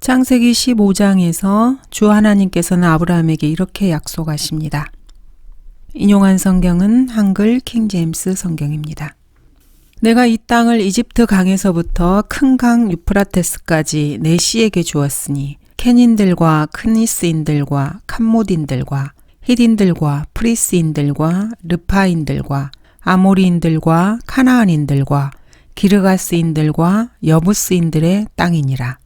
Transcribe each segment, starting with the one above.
창세기 15장에서 주 하나님께서는 아브라함에게 이렇게 약속하십니다. 인용한 성경은 한글 킹제임스 성경입니다. 내가 이 땅을 이집트 강에서부터 큰 강 유프라테스까지 내 씨에게 주었으니 케닌들과 크니스인들과 캄모딘들과 히딘들과 프리스인들과 르파인들과 아모리인들과 카나안인들과 기르가스인들과 여부스인들의 땅이니라.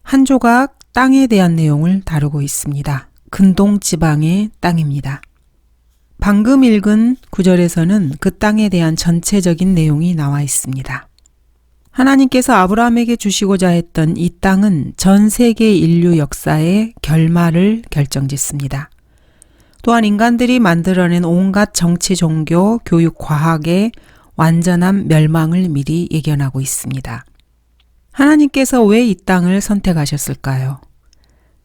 한 조각 땅에 대한 내용을 다루고 있습니다. 근동 지방의 땅입니다. 방금 읽은 구절에서는 그 땅에 대한 전체적인 내용이 나와 있습니다. 하나님께서 아브라함에게 주시고자 했던 이 땅은 전 세계 인류 역사의 결말을 결정짓습니다. 또한 인간들이 만들어낸 온갖 정치, 종교, 교육, 과학의 완전한 멸망을 미리 예견하고 있습니다. 하나님께서 왜 이 땅을 선택하셨을까요?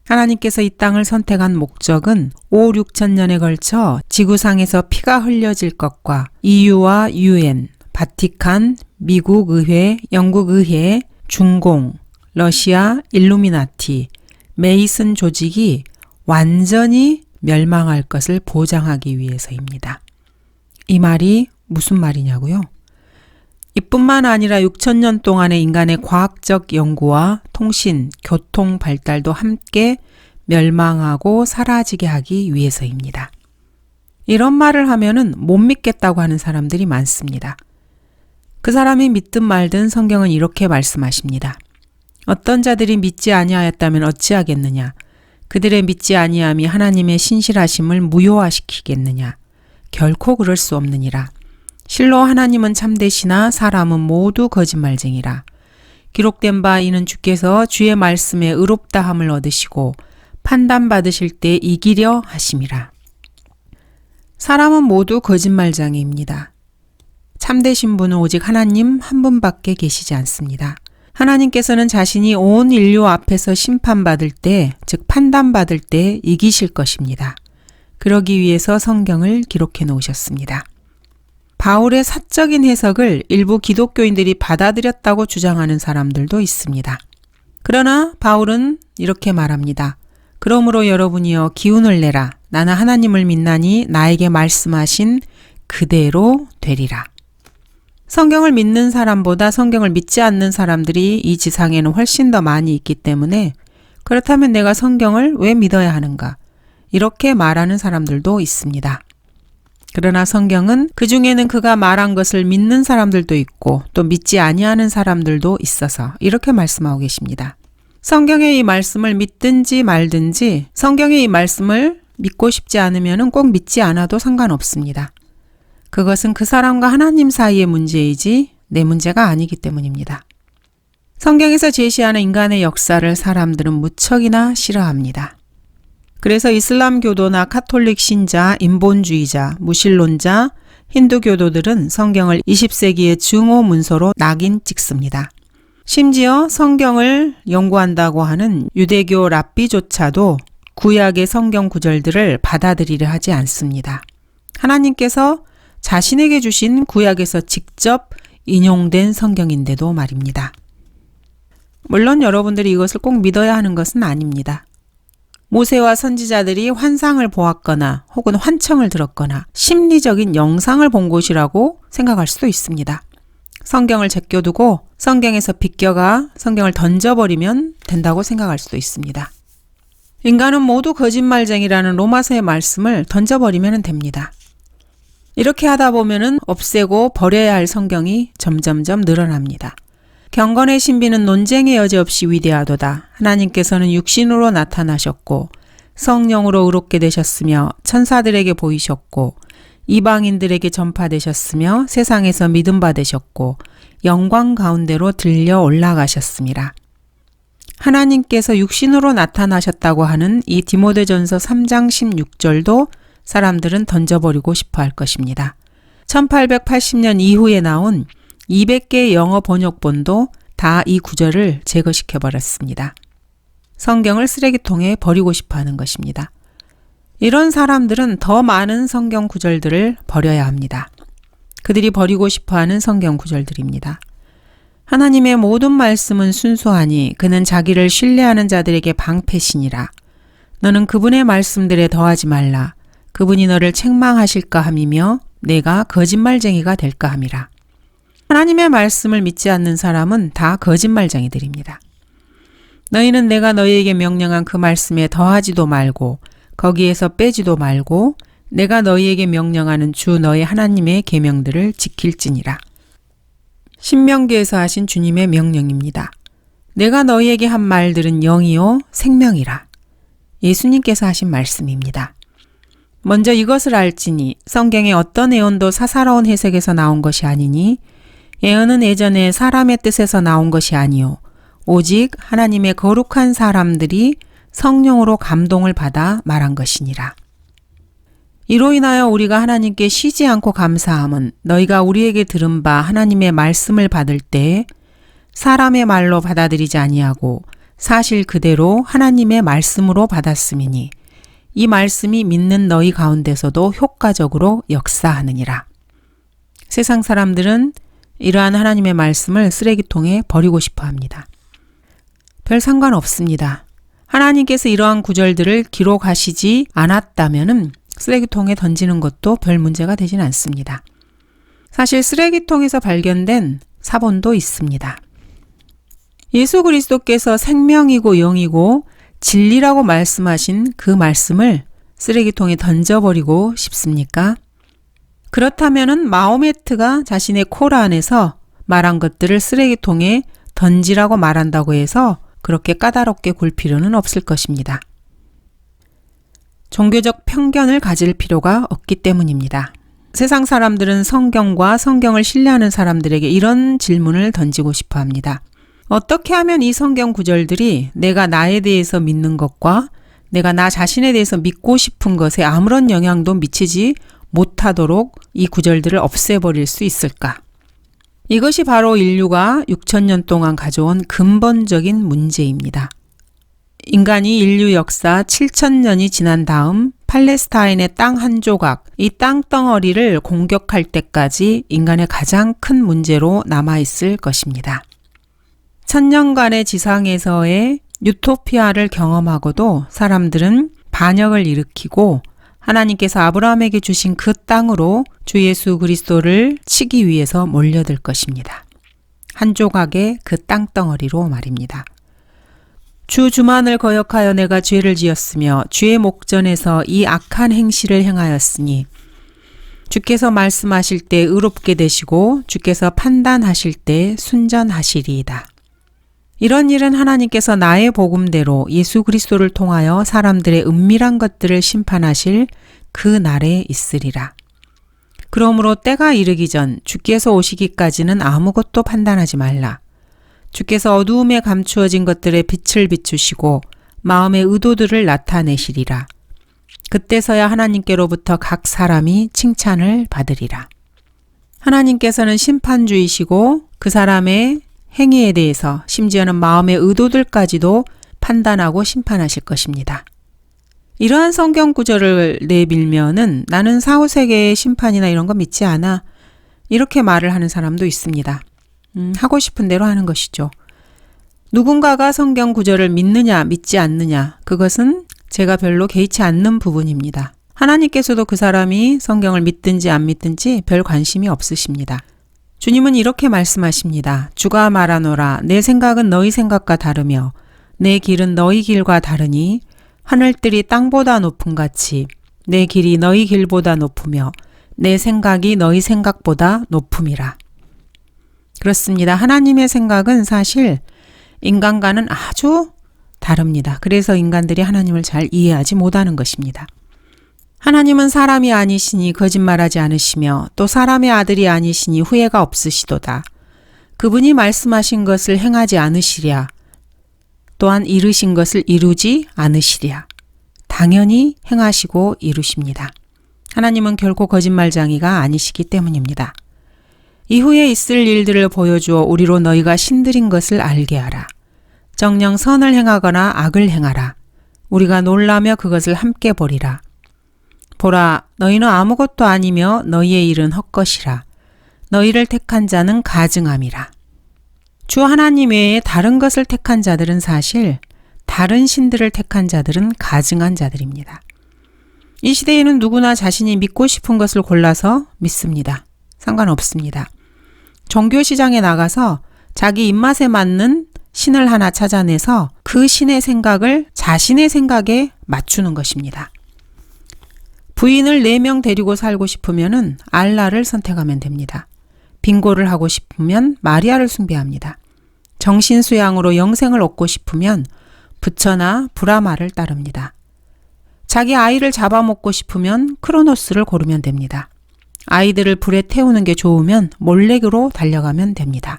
하나님께서 이 땅을 선택한 목적은 5, 6천 년에 걸쳐 지구상에서 피가 흘려질 것과 EU와 UN, 바티칸, 미국 의회, 영국 의회, 중공, 러시아, 일루미나티, 메이슨 조직이 완전히 멸망할 것을 보장하기 위해서입니다. 이 말이 무슨 말이냐고요? 이뿐만 아니라 6천년 동안의 인간의 과학적 연구와 통신, 교통 발달도 함께 멸망하고 사라지게 하기 위해서입니다. 이런 말을 하면은 못 믿겠다고 하는 사람들이 많습니다. 그 사람이 믿든 말든 성경은 이렇게 말씀하십니다. 어떤 자들이 믿지 아니하였다면 어찌하겠느냐? 그들의 믿지 아니함이 하나님의 신실하심을 무효화시키겠느냐? 결코 그럴 수 없느니라. 실로 하나님은 참되시나 사람은 모두 거짓말쟁이라. 기록된 바 이는 주께서 주의 말씀에 의롭다함을 얻으시고 판단받으실 때 이기려 하심이라. 사람은 모두 거짓말쟁이입니다. 참되신 분은 오직 하나님 한 분밖에 계시지 않습니다. 하나님께서는 자신이 온 인류 앞에서 심판받을 때, 즉 판단받을 때 이기실 것입니다. 그러기 위해서 성경을 기록해 놓으셨습니다. 바울의 사적인 해석을 일부 기독교인들이 받아들였다고 주장하는 사람들도 있습니다. 그러나 바울은 이렇게 말합니다. 그러므로 여러분이여 기운을 내라. 나는 하나님을 믿나니 나에게 말씀하신 그대로 되리라. 성경을 믿는 사람보다 성경을 믿지 않는 사람들이 이 지상에는 훨씬 더 많이 있기 때문에 그렇다면 내가 성경을 왜 믿어야 하는가? 이렇게 말하는 사람들도 있습니다. 그러나 성경은 그 중에는 그가 말한 것을 믿는 사람들도 있고 또 믿지 아니하는 사람들도 있어서 이렇게 말씀하고 계십니다. 성경의 이 말씀을 믿든지 말든지 성경의 이 말씀을 믿고 싶지 않으면 꼭 믿지 않아도 상관없습니다. 그것은 그 사람과 하나님 사이의 문제이지 내 문제가 아니기 때문입니다. 성경에서 제시하는 인간의 역사를 사람들은 무척이나 싫어합니다. 그래서 이슬람교도나 카톨릭 신자, 인본주의자, 무신론자, 힌두교도들은 성경을 20세기의 증오 문서로 낙인 찍습니다. 심지어 성경을 연구한다고 하는 유대교 랍비조차도 구약의 성경 구절들을 받아들이려 하지 않습니다. 하나님께서 자신에게 주신 구약에서 직접 인용된 성경인데도 말입니다. 물론 여러분들이 이것을 꼭 믿어야 하는 것은 아닙니다. 모세와 선지자들이 환상을 보았거나 혹은 환청을 들었거나 심리적인 영상을 본 것이라고 생각할 수도 있습니다. 성경을 제껴두고 성경에서 비껴가 성경을 던져버리면 된다고 생각할 수도 있습니다. 인간은 모두 거짓말쟁이라는 로마서의 말씀을 던져버리면 됩니다. 이렇게 하다 보면은 없애고 버려야 할 성경이 점점점 늘어납니다. 경건의 신비는 논쟁의 여지 없이 위대하도다. 하나님께서는 육신으로 나타나셨고 성령으로 의롭게 되셨으며 천사들에게 보이셨고 이방인들에게 전파되셨으며 세상에서 믿음 받으셨고 영광 가운데로 들려 올라가셨습니다. 하나님께서 육신으로 나타나셨다고 하는 이 디모데전서 3장 16절도 사람들은 던져버리고 싶어 할 것입니다. 1880년 이후에 나온 200개의 영어 번역본도 다 이 구절을 제거시켜버렸습니다. 성경을 쓰레기통에 버리고 싶어 하는 것입니다. 이런 사람들은 더 많은 성경 구절들을 버려야 합니다. 그들이 버리고 싶어 하는 성경 구절들입니다. 하나님의 모든 말씀은 순수하니 그는 자기를 신뢰하는 자들에게 방패시니라. 너는 그분의 말씀들에 더하지 말라. 그분이 너를 책망하실까 함이며 내가 거짓말쟁이가 될까 함이라. 하나님의 말씀을 믿지 않는 사람은 다 거짓말쟁이들입니다. 너희는 내가 너희에게 명령한 그 말씀에 더하지도 말고 거기에서 빼지도 말고 내가 너희에게 명령하는 주 너희 하나님의 계명들을 지킬지니라. 신명기에서 하신 주님의 명령입니다. 내가 너희에게 한 말들은 영이요 생명이라. 예수님께서 하신 말씀입니다. 먼저 이것을 알지니 성경의 어떤 예언도 사사로운 해석에서 나온 것이 아니니 예언은 예전에 사람의 뜻에서 나온 것이 아니요 오직 하나님의 거룩한 사람들이 성령으로 감동을 받아 말한 것이니라. 이로 인하여 우리가 하나님께 쉬지 않고 감사함은 너희가 우리에게 들은 바 하나님의 말씀을 받을 때 사람의 말로 받아들이지 아니하고 사실 그대로 하나님의 말씀으로 받았음이니 이 말씀이 믿는 너희 가운데서도 효과적으로 역사하느니라. 세상 사람들은 이러한 하나님의 말씀을 쓰레기통에 버리고 싶어 합니다. 별 상관없습니다. 하나님께서 이러한 구절들을 기록하시지 않았다면은 쓰레기통에 던지는 것도 별 문제가 되진 않습니다. 사실 쓰레기통에서 발견된 사본도 있습니다. 예수 그리스도께서 생명이고 영이고 진리라고 말씀하신 그 말씀을 쓰레기통에 던져버리고 싶습니까? 그렇다면은 마호메트가 자신의 코란에서 말한 것들을 쓰레기통에 던지라고 말한다고 해서 그렇게 까다롭게 굴 필요는 없을 것입니다. 종교적 편견을 가질 필요가 없기 때문입니다. 세상 사람들은 성경과 성경을 신뢰하는 사람들에게 이런 질문을 던지고 싶어 합니다. 어떻게 하면 이 성경 구절들이 내가 나에 대해서 믿는 것과 내가 나 자신에 대해서 믿고 싶은 것에 아무런 영향도 미치지 못하도록 이 구절들을 없애버릴 수 있을까? 이것이 바로 인류가 6,000년 동안 가져온 근본적인 문제입니다. 인간이 인류 역사 7,000년이 지난 다음 팔레스타인의 땅 한 조각, 이 땅덩어리를 공격할 때까지 인간의 가장 큰 문제로 남아있을 것입니다. 1000년간의 지상에서의 유토피아를 경험하고도 사람들은 반역을 일으키고 하나님께서 아브라함에게 주신 그 땅으로 주 예수 그리스도를 치기 위해서 몰려들 것입니다. 한 조각의 그 땅덩어리로 말입니다. 주 주만을 거역하여 내가 죄를 지었으며 주의 목전에서 이 악한 행실을 행하였으니 주께서 말씀하실 때 의롭게 되시고 주께서 판단하실 때 순전하시리이다. 이런 일은 하나님께서 나의 복음대로 예수 그리스도를 통하여 사람들의 은밀한 것들을 심판하실 그 날에 있으리라. 그러므로 때가 이르기 전 주께서 오시기까지는 아무것도 판단하지 말라. 주께서 어두움에 감추어진 것들의 빛을 비추시고 마음의 의도들을 나타내시리라. 그때서야 하나님께로부터 각 사람이 칭찬을 받으리라. 하나님께서는 심판주이시고 그 사람의 행위에 대해서 심지어는 마음의 의도들까지도 판단하고 심판하실 것입니다. 이러한 성경 구절을 내밀면은 나는 사후세계의 심판이나 이런 거 믿지 않아. 이렇게 말을 하는 사람도 있습니다. 하고 싶은 대로 하는 것이죠. 누군가가 성경 구절을 믿느냐 믿지 않느냐 그것은 제가 별로 개의치 않는 부분입니다. 하나님께서도 그 사람이 성경을 믿든지 안 믿든지 별 관심이 없으십니다. 주님은 이렇게 말씀하십니다. 주가 말하노라 내 생각은 너희 생각과 다르며 내 길은 너희 길과 다르니 하늘들이 땅보다 높음 같이 내 길이 너희 길보다 높으며 내 생각이 너희 생각보다 높음이라. 그렇습니다. 하나님의 생각은 사실 인간과는 아주 다릅니다. 그래서 인간들이 하나님을 잘 이해하지 못하는 것입니다. 하나님은 사람이 아니시니 거짓말하지 않으시며 또 사람의 아들이 아니시니 후회가 없으시도다. 그분이 말씀하신 것을 행하지 않으시랴. 또한 이루신 것을 이루지 않으시랴. 당연히 행하시고 이루십니다. 하나님은 결코 거짓말쟁이가 아니시기 때문입니다. 이후에 있을 일들을 보여주어 우리로 너희가 신들인 것을 알게 하라. 정녕 선을 행하거나 악을 행하라. 우리가 놀라며 그것을 함께 보리라. 보라, 너희는 아무것도 아니며 너희의 일은 헛것이라. 너희를 택한 자는 가증함이라. 주 하나님 외에 다른 것을 택한 자들은 사실 다른 신들을 택한 자들은 가증한 자들입니다. 이 시대에는 누구나 자신이 믿고 싶은 것을 골라서 믿습니다. 상관없습니다. 종교시장에 나가서 자기 입맛에 맞는 신을 하나 찾아내서 그 신의 생각을 자신의 생각에 맞추는 것입니다. 부인을 4명 데리고 살고 싶으면 알라를 선택하면 됩니다. 빙고를 하고 싶으면 마리아를 숭배합니다. 정신수양으로 영생을 얻고 싶으면 부처나 브라마를 따릅니다. 자기 아이를 잡아먹고 싶으면 크로노스를 고르면 됩니다. 아이들을 불에 태우는 게 좋으면 몰렉으로 달려가면 됩니다.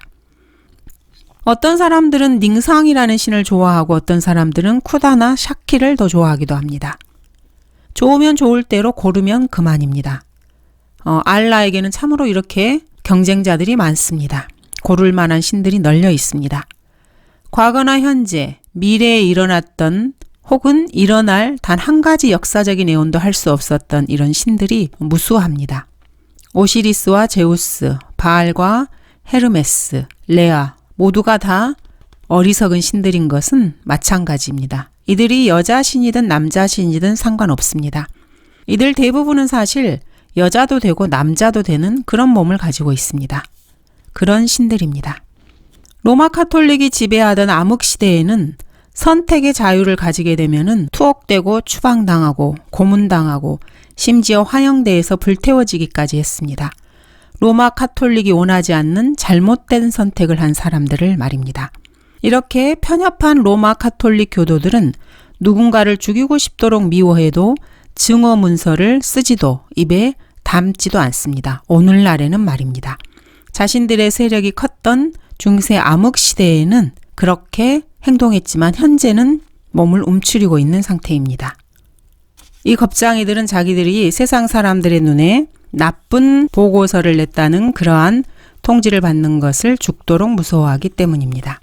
어떤 사람들은 닝상이라는 신을 좋아하고 어떤 사람들은 쿠다나 샤키를 더 좋아하기도 합니다. 좋으면 좋을 대로 고르면 그만입니다. 알라에게는 참으로 이렇게 경쟁자들이 많습니다. 고를 만한 신들이 널려 있습니다. 과거나 현재, 미래에 일어났던 혹은 일어날 단 한 가지 역사적인 예언도 할 수 없었던 이런 신들이 무수합니다. 오시리스와 제우스, 바알과 헤르메스, 레아 모두가 다 어리석은 신들인 것은 마찬가지입니다. 이들이 여자 신이든 남자 신이든 상관없습니다. 이들 대부분은 사실 여자도 되고 남자도 되는 그런 몸을 가지고 있습니다. 그런 신들입니다. 로마 카톨릭이 지배하던 암흑시대에는 선택의 자유를 가지게 되면은 투옥되고 추방당하고 고문당하고 심지어 화형대에서 불태워지기까지 했습니다. 로마 카톨릭이 원하지 않는 잘못된 선택을 한 사람들을 말입니다. 이렇게 편협한 로마 카톨릭 교도들은 누군가를 죽이고 싶도록 미워해도 증오 문서를 쓰지도 입에 담지도 않습니다. 오늘날에는 말입니다. 자신들의 세력이 컸던 중세 암흑 시대에는 그렇게 행동했지만 현재는 몸을 움츠리고 있는 상태입니다. 이 겁쟁이들은 자기들이 세상 사람들의 눈에 나쁜 보고서를 냈다는 그러한 통지를 받는 것을 죽도록 무서워하기 때문입니다.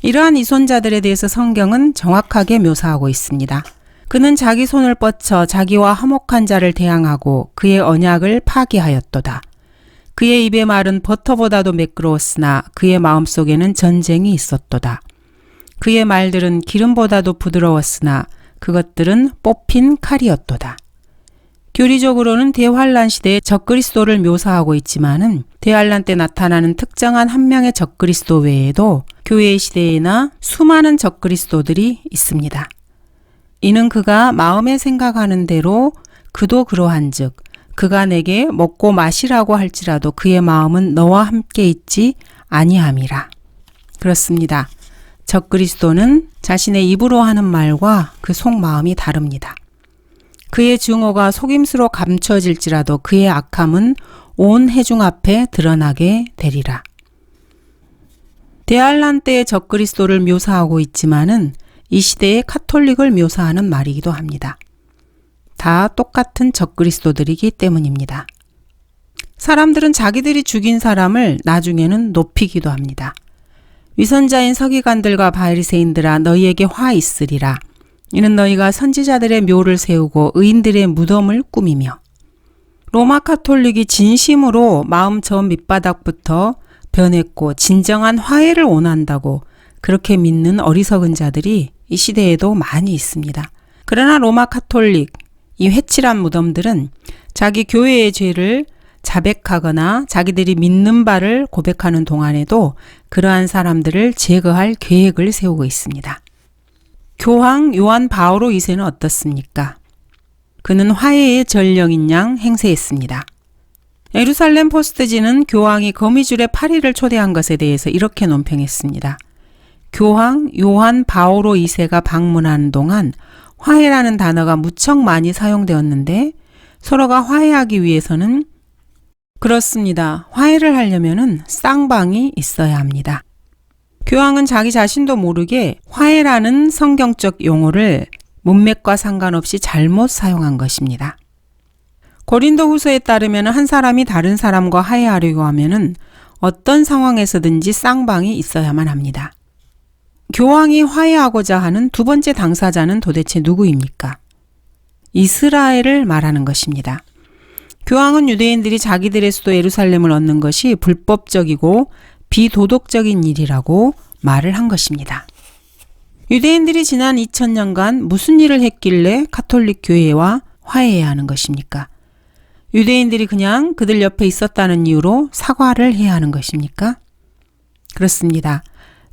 이러한 이손자들에 대해서 성경은 정확하게 묘사하고 있습니다. 그는 자기 손을 뻗쳐 자기와 화목한 자를 대항하고 그의 언약을 파기하였도다. 그의 입의 말은 버터보다도 매끄러웠으나 그의 마음속에는 전쟁이 있었도다. 그의 말들은 기름보다도 부드러웠으나 그것들은 뽑힌 칼이었도다. 교리적으로는 대환란 시대의 적그리스도를 묘사하고 있지만은 대환란 때 나타나는 특정한 한 명의 적그리스도 외에도 교회 시대에나 수많은 적그리스도들이 있습니다. 이는 그가 마음에 생각하는 대로 그도 그러한즉 그가 내게 먹고 마시라고 할지라도 그의 마음은 너와 함께 있지 아니함이라. 그렇습니다. 적그리스도는 자신의 입으로 하는 말과 그 속마음이 다릅니다. 그의 증오가 속임수로 감춰질지라도 그의 악함은 온 회중 앞에 드러나게 되리라. 대환란 때의 적그리스도를 묘사하고 있지만은 이 시대의 카톨릭을 묘사하는 말이기도 합니다. 다 똑같은 적그리스도들이기 때문입니다. 사람들은 자기들이 죽인 사람을 나중에는 높이기도 합니다. 위선자인 서기관들과 바리새인들아 너희에게 화 있으리라. 이는 너희가 선지자들의 묘를 세우고 의인들의 무덤을 꾸미며. 로마 카톨릭이 진심으로 마음 저 밑바닥부터 변했고 진정한 화해를 원한다고 그렇게 믿는 어리석은 자들이 이 시대에도 많이 있습니다. 그러나 로마 카톨릭, 이 회칠한 무덤들은 자기 교회의 죄를 자백하거나 자기들이 믿는 바를 고백하는 동안에도 그러한 사람들을 제거할 계획을 세우고 있습니다. 교황 요한 바오로 2세는 어떻습니까? 그는 화해의 전령인 양 행세했습니다. 예루살렘 포스트지는 교황이 거미줄에 파리를 초대한 것에 대해서 이렇게 논평했습니다. 교황 요한 바오로 2세가 방문하는 동안 화해라는 단어가 무척 많이 사용되었는데 서로가 화해하기 위해서는 그렇습니다. 화해를 하려면은 쌍방이 있어야 합니다. 교황은 자기 자신도 모르게 화해라는 성경적 용어를 문맥과 상관없이 잘못 사용한 것입니다. 고린도 후서에 따르면 한 사람이 다른 사람과 화해하려고 하면은 어떤 상황에서든지 쌍방이 있어야만 합니다. 교황이 화해하고자 하는 두 번째 당사자는 도대체 누구입니까? 이스라엘을 말하는 것입니다. 교황은 유대인들이 자기들의 수도 예루살렘을 얻는 것이 불법적이고 비도덕적인 일이라고 말을 한 것입니다. 유대인들이 지난 2000년간 무슨 일을 했길래 가톨릭 교회와 화해해야 하는 것입니까? 유대인들이 그냥 그들 옆에 있었다는 이유로 사과를 해야 하는 것입니까? 그렇습니다.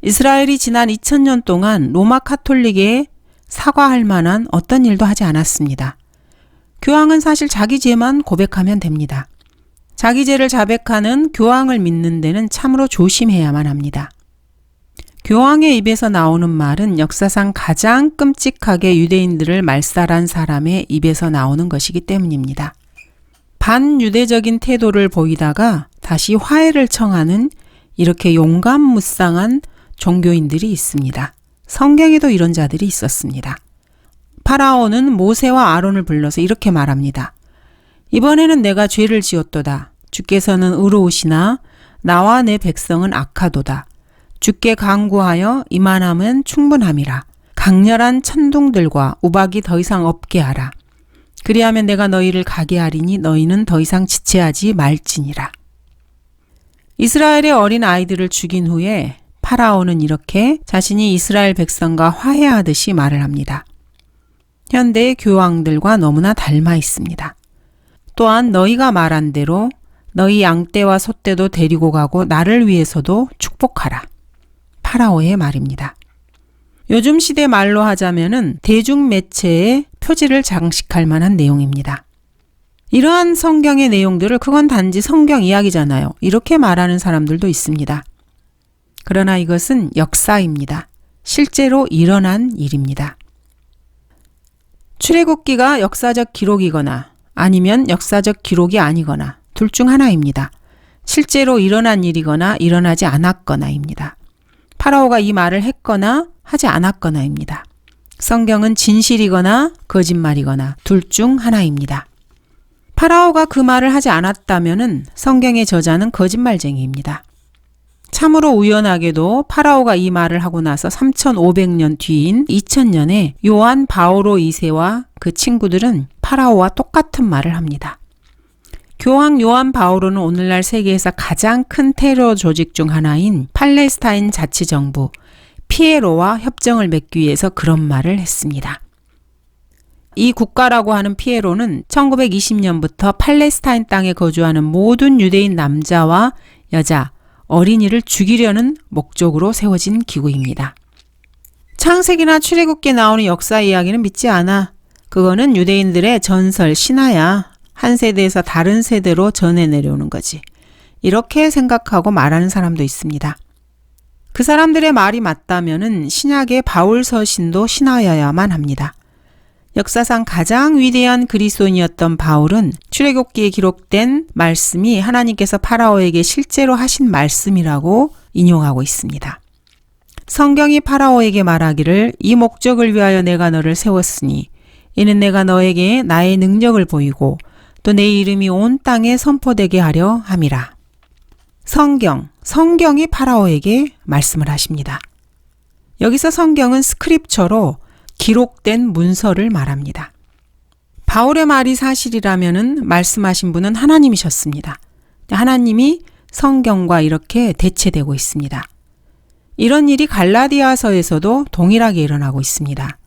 이스라엘이 지난 2000년 동안 로마 가톨릭에 사과할 만한 어떤 일도 하지 않았습니다. 교황은 사실 자기 죄만 고백하면 됩니다. 자기 죄를 자백하는 교황을 믿는 데는 참으로 조심해야만 합니다. 교황의 입에서 나오는 말은 역사상 가장 끔찍하게 유대인들을 말살한 사람의 입에서 나오는 것이기 때문입니다. 반유대적인 태도를 보이다가 다시 화해를 청하는 이렇게 용감무쌍한 종교인들이 있습니다. 성경에도 이런 자들이 있었습니다. 파라오는 모세와 아론을 불러서 이렇게 말합니다. 이번에는 내가 죄를 지었도다. 주께서는 의로우시나 나와 내 백성은 악하도다. 주께 간구하여 이만하면 충분함이라. 강렬한 천둥들과 우박이 더 이상 없게 하라. 그리하면 내가 너희를 가게 하리니 너희는 더 이상 지체하지 말지니라. 이스라엘의 어린 아이들을 죽인 후에 파라오는 이렇게 자신이 이스라엘 백성과 화해하듯이 말을 합니다. 현대의 교황들과 너무나 닮아 있습니다. 또한 너희가 말한 대로 너희 양떼와 소떼도 데리고 가고 나를 위해서도 축복하라. 파라오의 말입니다. 요즘 시대 말로 하자면은 대중매체의 표지를 장식할 만한 내용입니다. 이러한 성경의 내용들을 그건 단지 성경 이야기잖아요. 이렇게 말하는 사람들도 있습니다. 그러나 이것은 역사입니다. 실제로 일어난 일입니다. 출애굽기가 역사적 기록이거나 아니면 역사적 기록이 아니거나 둘 중 하나입니다. 실제로 일어난 일이거나 일어나지 않았거나입니다. 파라오가 이 말을 했거나 하지 않았거나입니다. 성경은 진실이거나 거짓말이거나 둘 중 하나입니다. 파라오가 그 말을 하지 않았다면은 성경의 저자는 거짓말쟁이입니다. 참으로 우연하게도 파라오가 이 말을 하고 나서 3500년 뒤인 2000년에 요한 바오로 2세와 그 친구들은 파라오와 똑같은 말을 합니다. 교황 요한 바오로는 오늘날 세계에서 가장 큰 테러 조직 중 하나인 팔레스타인 자치정부 피에로와 협정을 맺기 위해서 그런 말을 했습니다. 이 국가라고 하는 피에로는 1920년부터 팔레스타인 땅에 거주하는 모든 유대인 남자와 여자, 어린이를 죽이려는 목적으로 세워진 기구입니다. 창세기나 출애굽기에 나오는 역사 이야기는 믿지 않아. 그거는 유대인들의 전설, 신화야. 한 세대에서 다른 세대로 전해 내려오는 거지. 이렇게 생각하고 말하는 사람도 있습니다. 그 사람들의 말이 맞다면은 신약의 바울 서신도 신화여야만 합니다. 역사상 가장 위대한 그리스도인이었던 바울은 출애굽기에 기록된 말씀이 하나님께서 파라오에게 실제로 하신 말씀이라고 인용하고 있습니다. 성경이 파라오에게 말하기를 이 목적을 위하여 내가 너를 세웠으니 이는 내가 너에게 나의 능력을 보이고 또 내 이름이 온 땅에 선포되게 하려 함이라. 성경이 파라오에게 말씀을 하십니다. 여기서 성경은 스크립처로 기록된 문서를 말합니다. 바울의 말이 사실이라면은 말씀하신 분은 하나님이셨습니다. 하나님이 성경과 이렇게 대체되고 있습니다. 이런 일이 갈라디아서에서도 동일하게 일어나고 있습니다.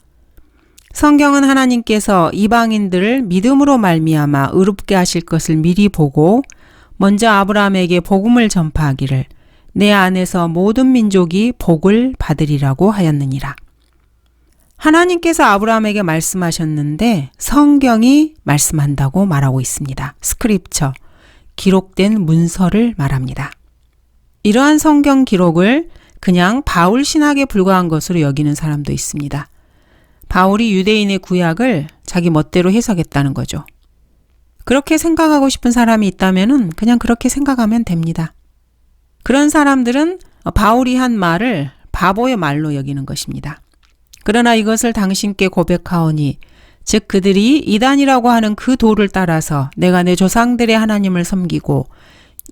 성경은 하나님께서 이방인들을 믿음으로 말미암아 의롭게 하실 것을 미리 보고 먼저 아브라함에게 복음을 전파하기를 내 안에서 모든 민족이 복을 받으리라고 하였느니라. 하나님께서 아브라함에게 말씀하셨는데 성경이 말씀한다고 말하고 있습니다. 스크립처, 기록된 문서를 말합니다. 이러한 성경 기록을 그냥 바울 신학에 불과한 것으로 여기는 사람도 있습니다. 바울이 유대인의 구약을 자기 멋대로 해석했다는 거죠. 그렇게 생각하고 싶은 사람이 있다면 그냥 그렇게 생각하면 됩니다. 그런 사람들은 바울이 한 말을 바보의 말로 여기는 것입니다. 그러나 이것을 당신께 고백하오니 즉 그들이 이단이라고 하는 그 도를 따라서 내가 내 조상들의 하나님을 섬기고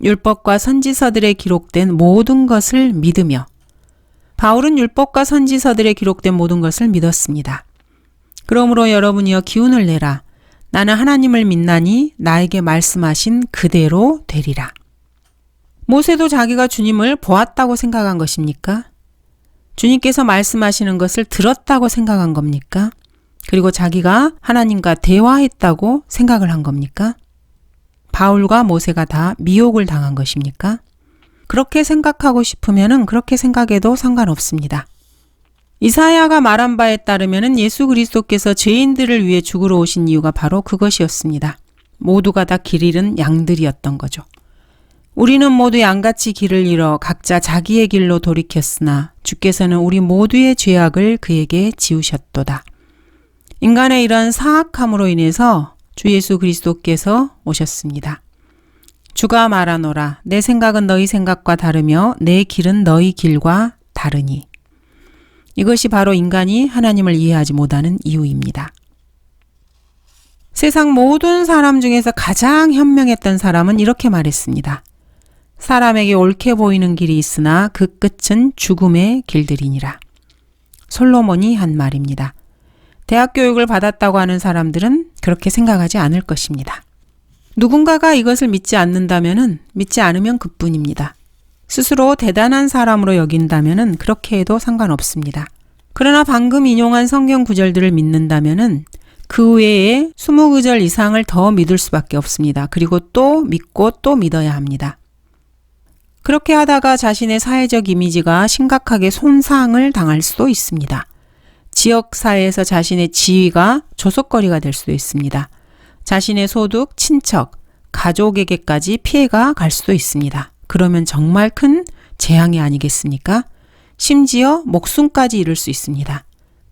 율법과 선지서들에 기록된 모든 것을 믿으며 바울은 율법과 선지서들에 기록된 모든 것을 믿었습니다. 그러므로 여러분이여 기운을 내라. 나는 하나님을 믿나니 나에게 말씀하신 그대로 되리라. 모세도 자기가 주님을 보았다고 생각한 것입니까? 주님께서 말씀하시는 것을 들었다고 생각한 겁니까? 그리고 자기가 하나님과 대화했다고 생각을 한 겁니까? 바울과 모세가 다 미혹을 당한 것입니까? 그렇게 생각하고 싶으면 그렇게 생각해도 상관없습니다. 이사야가 말한 바에 따르면 예수 그리스도께서 죄인들을 위해 죽으러 오신 이유가 바로 그것이었습니다. 모두가 다 길 잃은 양들이었던 거죠. 우리는 모두 양같이 길을 잃어 각자 자기의 길로 돌이켰으나 주께서는 우리 모두의 죄악을 그에게 지우셨도다. 인간의 이러한 사악함으로 인해서 주 예수 그리스도께서 오셨습니다. 주가 말하노라 내 생각은 너희 생각과 다르며 내 길은 너희 길과 다르니. 이것이 바로 인간이 하나님을 이해하지 못하는 이유입니다. 세상 모든 사람 중에서 가장 현명했던 사람은 이렇게 말했습니다. 사람에게 옳게 보이는 길이 있으나 그 끝은 죽음의 길들이니라. 솔로몬이 한 말입니다. 대학 교육을 받았다고 하는 사람들은 그렇게 생각하지 않을 것입니다. 누군가가 이것을 믿지 않는다면 믿지 않으면 그뿐입니다. 스스로 대단한 사람으로 여긴다면 그렇게 해도 상관없습니다. 그러나 방금 인용한 성경 구절들을 믿는다면 그 외에 20구절 이상을 더 믿을 수밖에 없습니다. 그리고 또 믿고 또 믿어야 합니다. 그렇게 하다가 자신의 사회적 이미지가 심각하게 손상을 당할 수도 있습니다. 지역사회에서 자신의 지위가 조속거리가 될 수도 있습니다. 자신의 소득, 친척, 가족에게까지 피해가 갈 수도 있습니다. 그러면 정말 큰 재앙이 아니겠습니까? 심지어 목숨까지 잃을 수 있습니다.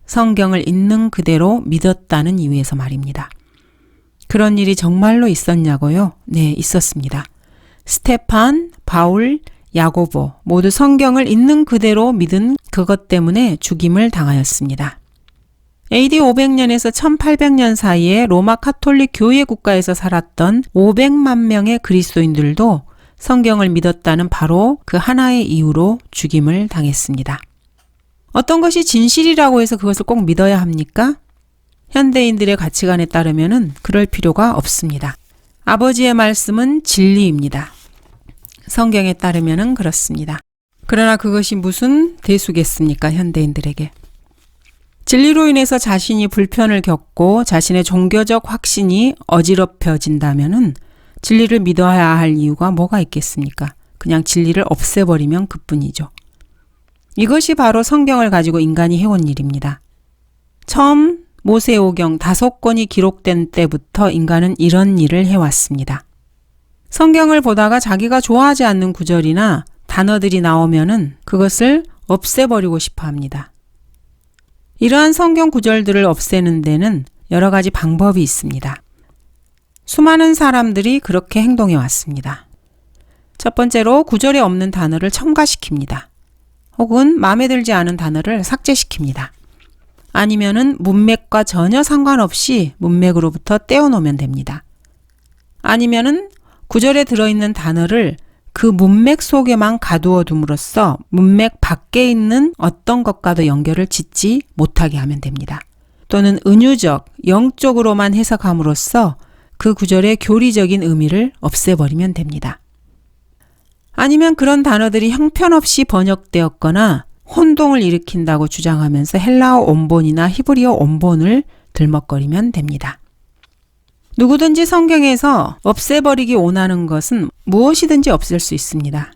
성경을 있는 그대로 믿었다는 이유에서 말입니다. 그런 일이 정말로 있었냐고요? 네, 있었습니다. 스테판, 바울, 야고보 모두 성경을 있는 그대로 믿은 그것 때문에 죽임을 당하였습니다. AD 500년에서 1800년 사이에 로마 카톨릭 교회 국가에서 살았던 500만 명의 그리스도인들도 성경을 믿었다는 바로 그 하나의 이유로 죽임을 당했습니다. 어떤 것이 진실이라고 해서 그것을 꼭 믿어야 합니까? 현대인들의 가치관에 따르면 그럴 필요가 없습니다. 아버지의 말씀은 진리입니다. 성경에 따르면 그렇습니다. 그러나 그것이 무슨 대수겠습니까? 현대인들에게. 진리로 인해서 자신이 불편을 겪고 자신의 종교적 확신이 어지럽혀진다면 진리를 믿어야 할 이유가 뭐가 있겠습니까? 그냥 진리를 없애버리면 그뿐이죠. 이것이 바로 성경을 가지고 인간이 해온 일입니다. 처음 모세오경 5권이 기록된 때부터 인간은 이런 일을 해왔습니다. 성경을 보다가 자기가 좋아하지 않는 구절이나 단어들이 나오면은 그것을 없애버리고 싶어 합니다. 이러한 성경 구절들을 없애는 데는 여러 가지 방법이 있습니다. 수많은 사람들이 그렇게 행동해 왔습니다. 첫 번째로 구절에 없는 단어를 첨가시킵니다. 혹은 마음에 들지 않은 단어를 삭제시킵니다. 아니면은 문맥과 전혀 상관없이 문맥으로부터 떼어놓으면 됩니다. 아니면은 구절에 들어있는 단어를 그 문맥 속에만 가두어 둠으로써 문맥 밖에 있는 어떤 것과도 연결을 짓지 못하게 하면 됩니다. 또는 은유적, 영적으로만 해석함으로써 그 구절의 교리적인 의미를 없애버리면 됩니다. 아니면 그런 단어들이 형편없이 번역되었거나 혼동을 일으킨다고 주장하면서 헬라어 원본이나 히브리어 원본을 들먹거리면 됩니다. 누구든지 성경에서 없애버리기 원하는 것은 무엇이든지 없앨 수 있습니다.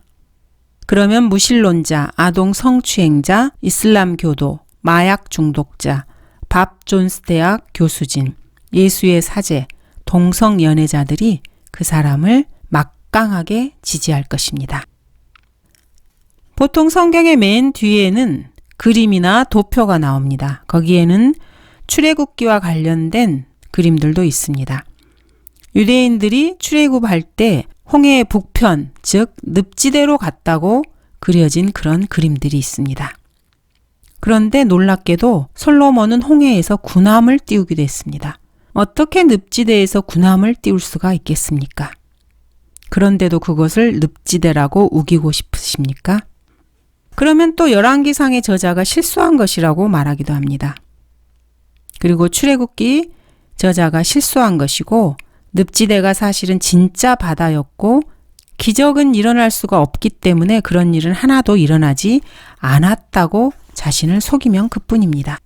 그러면 무신론자, 아동 성추행자, 이슬람 교도, 마약 중독자, 밥 존스 대학 교수진, 예수의 사제, 동성 연애자들이 그 사람을 막강하게 지지할 것입니다. 보통 성경의 맨 뒤에는 그림이나 도표가 나옵니다. 거기에는 출애굽기와 관련된 그림들도 있습니다. 유대인들이 출애굽할 때 홍해의 북편, 즉 늪지대로 갔다고 그려진 그런 그림들이 있습니다. 그런데 놀랍게도 솔로몬은 홍해에서 군함을 띄우기도 했습니다. 어떻게 늪지대에서 군함을 띄울 수가 있겠습니까? 그런데도 그것을 늪지대라고 우기고 싶으십니까? 그러면 또 열왕기상의 저자가 실수한 것이라고 말하기도 합니다. 그리고 출애굽기 저자가 실수한 것이고 늪지대가 사실은 진짜 바다였고 기적은 일어날 수가 없기 때문에 그런 일은 하나도 일어나지 않았다고 자신을 속이면 그뿐입니다.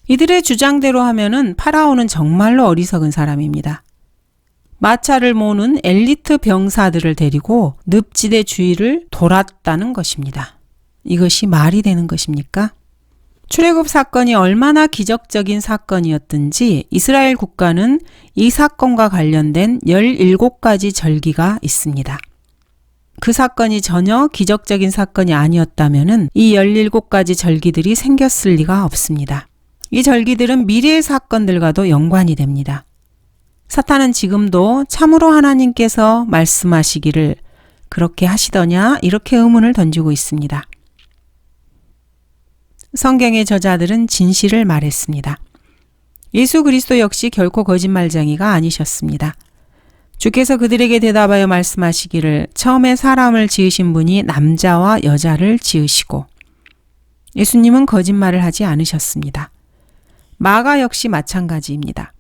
이들의 주장대로 하면은 파라오는 정말로 어리석은 사람입니다. 마차를 모는 엘리트 병사들을 데리고 늪지대 주위를 돌았다는 것입니다. 이것이 말이 되는 것입니까? 출애굽 사건이 얼마나 기적적인 사건이었든지 이스라엘 국가는 이 사건과 관련된 17가지 절기가 있습니다. 그 사건이 전혀 기적적인 사건이 아니었다면 이 17가지 절기들이 생겼을 리가 없습니다. 이 절기들은 미래의 사건들과도 연관이 됩니다. 사탄은 지금도 참으로 하나님께서 말씀하시기를 그렇게 하시더냐 이렇게 의문을 던지고 있습니다. 성경의 저자들은 진실을 말했습니다. 예수 그리스도 역시 결코 거짓말쟁이가 아니셨습니다. 주께서 그들에게 대답하여 말씀하시기를 처음에 사람을 지으신 분이 남자와 여자를 지으시고 예수님은 거짓말을 하지 않으셨습니다. 마가 역시 마찬가지입니다.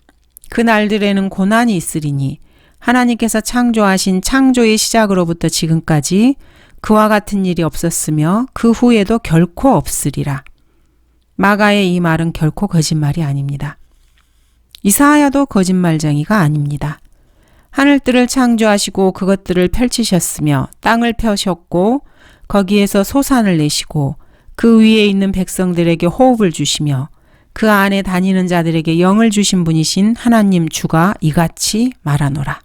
그 날들에는 고난이 있으리니 하나님께서 창조하신 창조의 시작으로부터 지금까지 그와 같은 일이 없었으며 그 후에도 결코 없으리라. 마가의 이 말은 결코 거짓말이 아닙니다. 이사야도 거짓말쟁이가 아닙니다. 하늘들을 창조하시고 그것들을 펼치셨으며 땅을 펴셨고 거기에서 소산을 내시고 그 위에 있는 백성들에게 호흡을 주시며 그 안에 다니는 자들에게 영을 주신 분이신 하나님 주가 이같이 말하노라.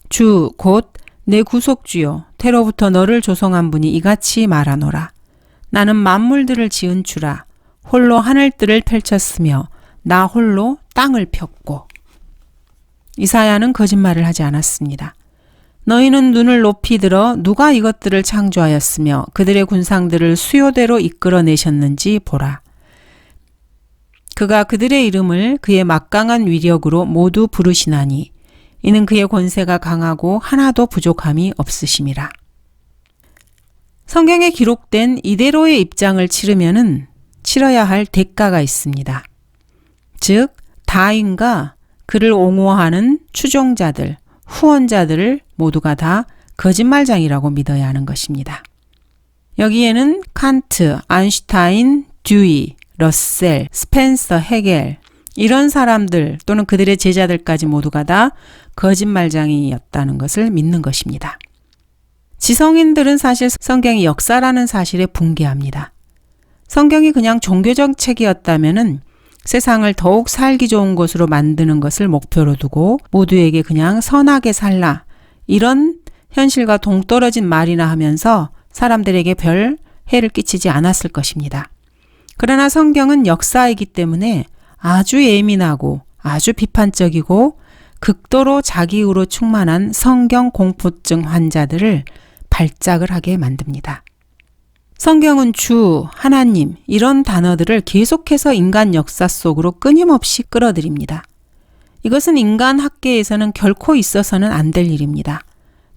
주 곧 내 구속주요 태로부터 너를 조성한 분이 이같이 말하노라. 나는 만물들을 지은 주라. 홀로 하늘들을 펼쳤으며 나 홀로 땅을 폈고. 이사야는 거짓말을 하지 않았습니다. 너희는 눈을 높이 들어 누가 이것들을 창조하였으며 그들의 군상들을 수요대로 이끌어내셨는지 보라. 그가 그들의 이름을 그의 막강한 위력으로 모두 부르시나니 이는 그의 권세가 강하고 하나도 부족함이 없으심이라. 성경에 기록된 이대로의 입장을 치러야 할 대가가 있습니다. 즉 다인과 그를 옹호하는 추종자들, 후원자들을 모두가 다 거짓말장이라고 믿어야 하는 것입니다. 여기에는 칸트, 아인슈타인, 듀이, 러셀, 스펜서, 헤겔 이런 사람들 또는 그들의 제자들까지 모두가 다 거짓말장이였다는 것을 믿는 것입니다. 지성인들은 사실 성경이 역사라는 사실에 붕괴합니다. 성경이 그냥 종교적 책이었다면은 세상을 더욱 살기 좋은 곳으로 만드는 것을 목표로 두고 모두에게 그냥 선하게 살라 이런 현실과 동떨어진 말이나 하면서 사람들에게 별 해를 끼치지 않았을 것입니다. 그러나 성경은 역사이기 때문에 아주 예민하고 아주 비판적이고 극도로 자기의로 충만한 성경 공포증 환자들을 발작을 하게 만듭니다. 성경은 주, 하나님 이런 단어들을 계속해서 인간 역사 속으로 끊임없이 끌어들입니다. 이것은 인간 학계에서는 결코 있어서는 안 될 일입니다.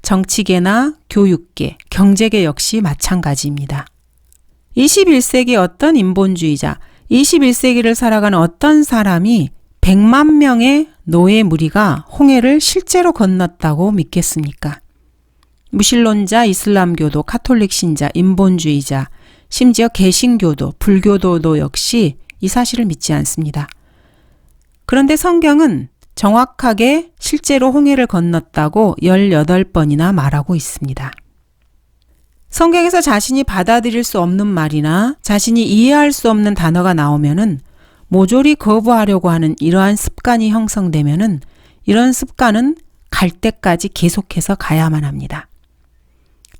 정치계나 교육계, 경제계 역시 마찬가지입니다. 21세기 어떤 인본주의자, 21세기를 살아가는 어떤 사람이 100만 명의 노예 무리가 홍해를 실제로 건넜다고 믿겠습니까? 무신론자, 이슬람교도, 카톨릭 신자, 인본주의자, 심지어 개신교도, 불교도도 역시 이 사실을 믿지 않습니다. 그런데 성경은 정확하게 실제로 홍해를 건넜다고 18번이나 말하고 있습니다. 성경에서 자신이 받아들일 수 없는 말이나 자신이 이해할 수 없는 단어가 나오면은 모조리 거부하려고 하는 이러한 습관이 형성되면은 이런 습관은 갈 때까지 계속해서 가야만 합니다.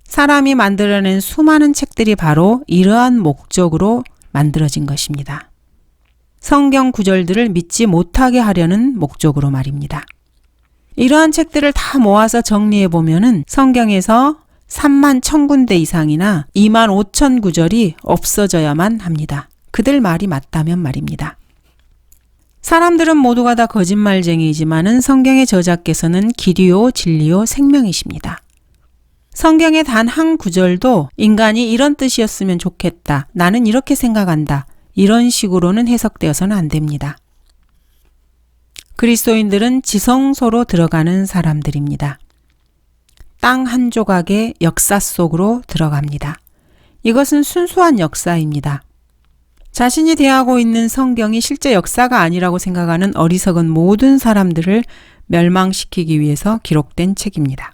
사람이 만들어낸 수많은 책들이 바로 이러한 목적으로 만들어진 것입니다. 성경 구절들을 믿지 못하게 하려는 목적으로 말입니다. 이러한 책들을 다 모아서 정리해 보면은 성경에서 3만 1000군데 이상이나 2만 5천 구절이 없어져야만 합니다. 그들 말이 맞다면 말입니다. 사람들은 모두가 다 거짓말쟁이지만은 성경의 저자께서는 길이요 진리요 생명이십니다. 성경의 단 한 구절도 인간이 이런 뜻이었으면 좋겠다. 나는 이렇게 생각한다. 이런 식으로는 해석되어서는 안 됩니다. 그리스도인들은 지성소로 들어가는 사람들입니다. 땅 한 조각의 역사 속으로 들어갑니다. 이것은 순수한 역사입니다. 자신이 대하고 있는 성경이 실제 역사가 아니라고 생각하는 어리석은 모든 사람들을 멸망시키기 위해서 기록된 책입니다.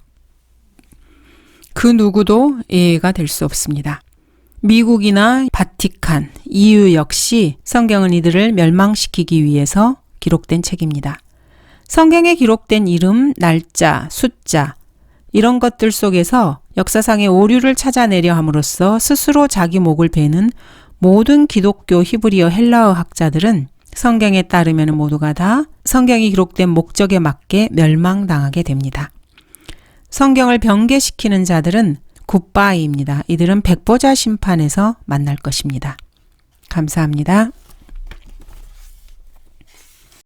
그 누구도 예외가 될 수 없습니다. 미국이나 바티칸, EU 역시 성경은 이들을 멸망시키기 위해서 기록된 책입니다. 성경에 기록된 이름, 날짜, 숫자 이런 것들 속에서 역사상의 오류를 찾아내려 함으로써 스스로 자기 목을 베는 모든 기독교 히브리어 헬라어 학자들은 성경에 따르면 모두가 다 성경이 기록된 목적에 맞게 멸망당하게 됩니다. 성경을 변개시키는 자들은 굿바이입니다. 이들은 백보자 심판에서 만날 것입니다. 감사합니다.